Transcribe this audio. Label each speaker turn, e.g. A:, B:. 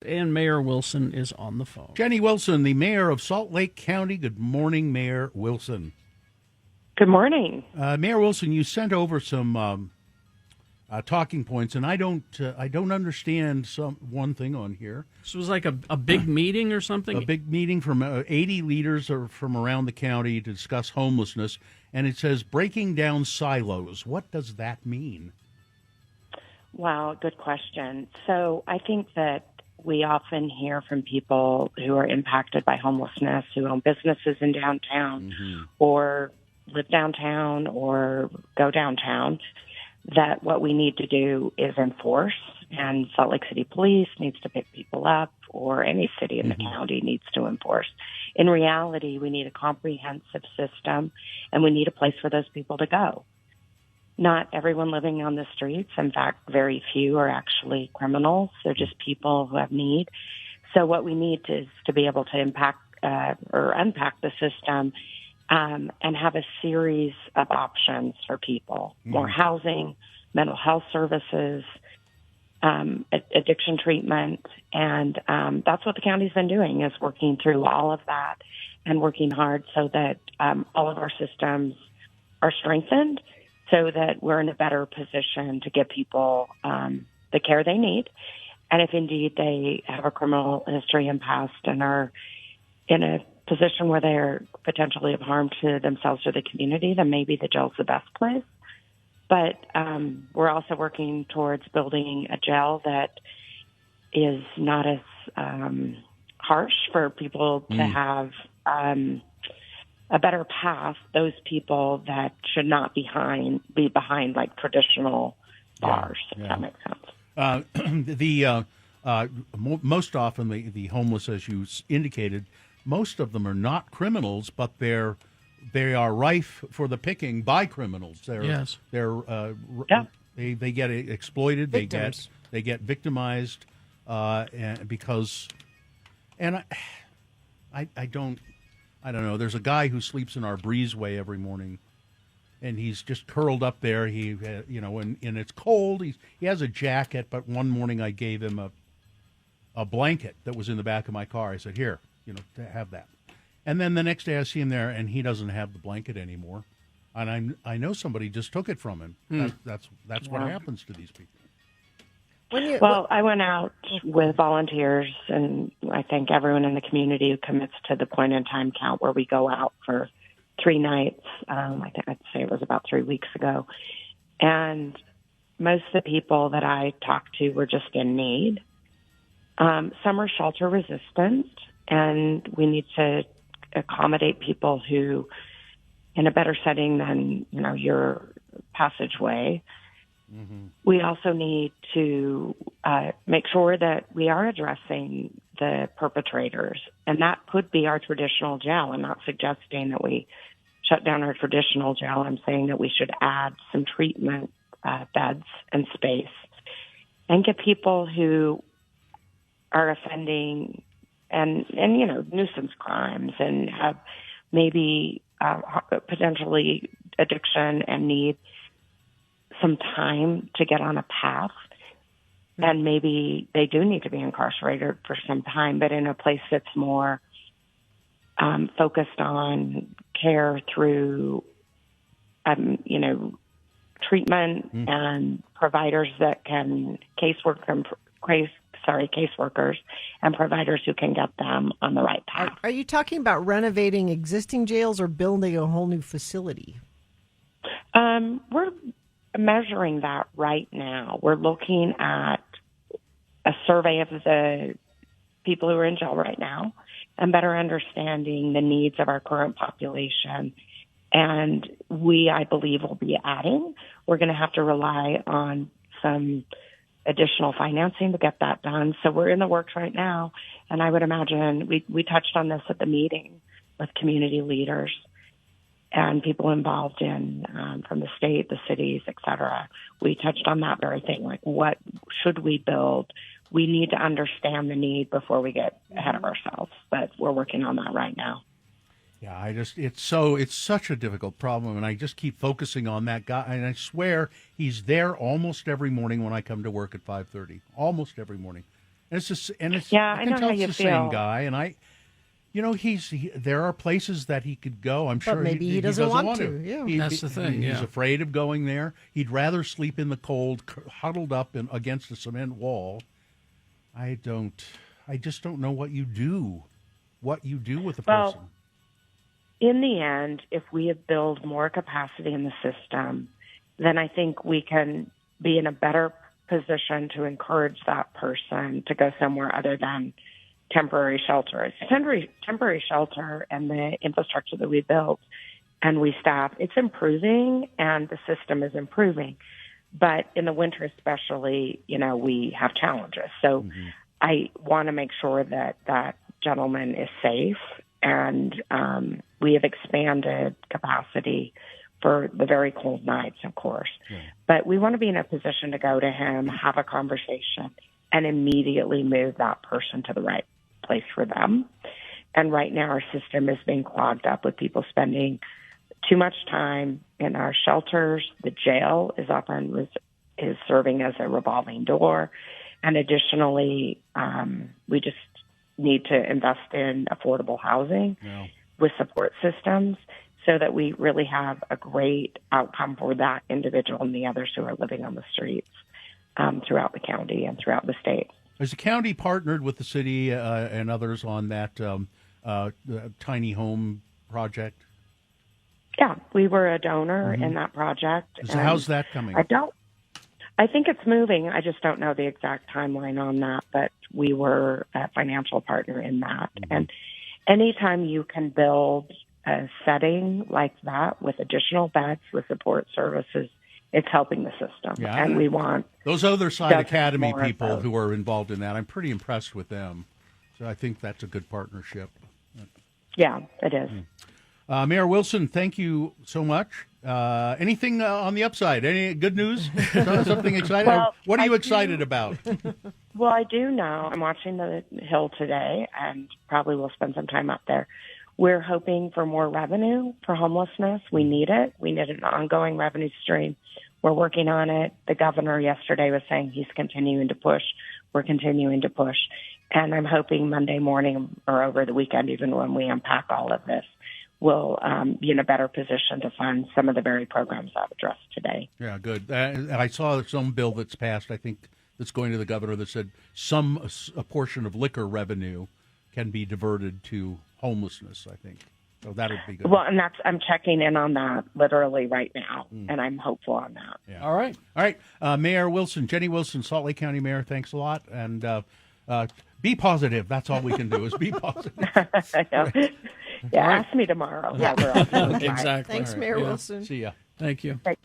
A: and Mayor Wilson is on the phone.
B: Jenny Wilson, the mayor of Salt Lake County. Good morning, Mayor Wilson.
C: Good morning.
B: Mayor Wilson, you sent over some talking points, and I don't understand one thing on here.
A: This was like a big meeting or something?
B: A big meeting from 80 leaders from around the county to discuss homelessness, and it says breaking down silos. What does that mean?
C: Wow, good question. So I think that we often hear from people who are impacted by homelessness, who own businesses in downtown or live downtown or go downtown, that what we need to do is enforce, and Salt Lake City Police needs to pick people up, or any city in the county needs to enforce. In reality, we need a comprehensive system, and we need a place for those people to go. Not everyone living on the streets. In fact, very few are actually criminals. They're just people who have need. So what we need is to be able to impact or unpack the system and have a series of options for people. More housing, mental health services, addiction treatment. And that's what the county's been doing, is working through all of that and working hard so that all of our systems are strengthened, so that we're in a better position to give people the care they need. And if indeed they have a criminal history and past and are in a position where they're potentially of harm to themselves or the community, then maybe the jail's the best place. But we're also working towards building a jail that is not as harsh for people to have a better path, those people that should not be behind like traditional bars, if that makes sense.
B: Most often the homeless, as you indicated, most of them are not criminals, but they are rife for the picking by criminals. They get exploited.
A: Victims.
B: They get victimized, and I don't know. There's a guy who sleeps in our breezeway every morning, and he's just curled up there. And it's cold. He has a jacket, but one morning I gave him a blanket that was in the back of my car. I said, "Here, to have that." And then the next day I see him there, and he doesn't have the blanket anymore. And I know somebody just took it from him. That's what happens to these people.
C: I went out with volunteers, and I think everyone in the community who commits to the point-in-time count, where we go out for 3 nights. I think I'd say it was about 3 weeks ago. And most of the people that I talked to were just in need. Some are shelter resistant, and we need to accommodate people who, in a better setting than your passageway. We also need to make sure that we are addressing the perpetrators, and that could be our traditional jail. I'm not suggesting that we shut down our traditional jail. I'm saying that we should add some treatment beds and space, and get people who are offending and nuisance crimes and have maybe potentially addiction and need some time to get on a path. And maybe they do need to be incarcerated for some time, but in a place that's more focused on care through, treatment and providers that can caseworkers and providers who can get them on the right path.
D: Are you talking about renovating existing jails or building a whole new facility?
C: We're measuring that right now. We're looking at a survey of the people who are in jail right now and better understanding the needs of our current population. And I believe, will be adding. We're going to have to rely on some additional financing to get that done. So we're in the works right now. And I would imagine we touched on this at the meeting with community leaders and people involved in from the state, the cities, et cetera. We touched on that very thing, like what should we build? We need to understand the need before we get ahead of ourselves, but we're working on that right now.
B: Yeah, it's such a difficult problem, and I just keep focusing on that guy, and I swear he's there almost every morning when I come to work at 5:30, almost every morning. And it's just, and it's,
C: Yeah,
B: I
C: I
B: can
C: know
B: tell
C: how
B: it's
C: you
B: the
C: feel.
B: same guy, and there are places that he could go. I'm sure
D: maybe he doesn't want to. Yeah.
A: That's the thing,
B: He's
A: yeah.
B: afraid of going there. He'd rather sleep in the cold, huddled up against a cement wall. I just don't know what you do. What you do with a
C: Well,
B: person.
C: in the end, if we build more capacity in the system, then I think we can be in a better position to encourage that person to go somewhere other than temporary shelter. Temporary shelter and the infrastructure that we built and we staff, it's improving and the system is improving. But in the winter especially, we have challenges. So I want to make sure that that gentleman is safe, and we have expanded capacity for the very cold nights, of course. Yeah. But we want to be in a position to go to him, have a conversation, and immediately move that person to the right place for them. And right now our system is being clogged up with people spending too much time in our shelters. The jail is serving as a revolving door. And additionally, we just need to invest in affordable housing with support systems so that we really have a great outcome for that individual and the others who are living on the streets throughout the county and throughout the state.
B: Has the county partnered with the city and others on that tiny home project?
C: Yeah, we were a donor in that project.
B: So how's that coming?
C: I think it's moving. I just don't know the exact timeline on that, but we were a financial partner in that. And anytime you can build a setting like that with additional beds, with support services, it's helping the system.
B: Yeah,
C: and we want
B: those Other Side Academy
C: more
B: people who are involved in that. I'm pretty impressed with them. So I think that's a good partnership.
C: Yeah, it is.
B: Mayor Wilson, thank you so much. Anything on the upside? Any good news? Something exciting?
C: Well,
B: what are you excited about?
C: Well, I do know. I'm watching the Hill today and probably will spend some time up there. We're hoping for more revenue for homelessness. We need it. We need an ongoing revenue stream. We're working on it. The governor yesterday was saying he's continuing to push. We're continuing to push. And I'm hoping Monday morning or over the weekend, even when we unpack all of this, we'll be in a better position to fund some of the very programs I've addressed today.
B: Yeah, good. I saw some bill that's passed, I think, that's going to the governor that said a portion of liquor revenue can be diverted to homelessness, I think. So that would be good.
C: Well, and I'm checking in on that literally right now, and I'm hopeful on that.
B: Yeah.
A: All right.
B: Mayor Wilson, Jenny Wilson, Salt Lake County Mayor, thanks a lot. And be positive. That's all we can do is be positive.
C: I know. Yeah, ask me tomorrow. Yeah, we're all
A: Exactly.
D: Thanks, Mayor Wilson.
B: See ya.
A: Thank you.
C: Thanks.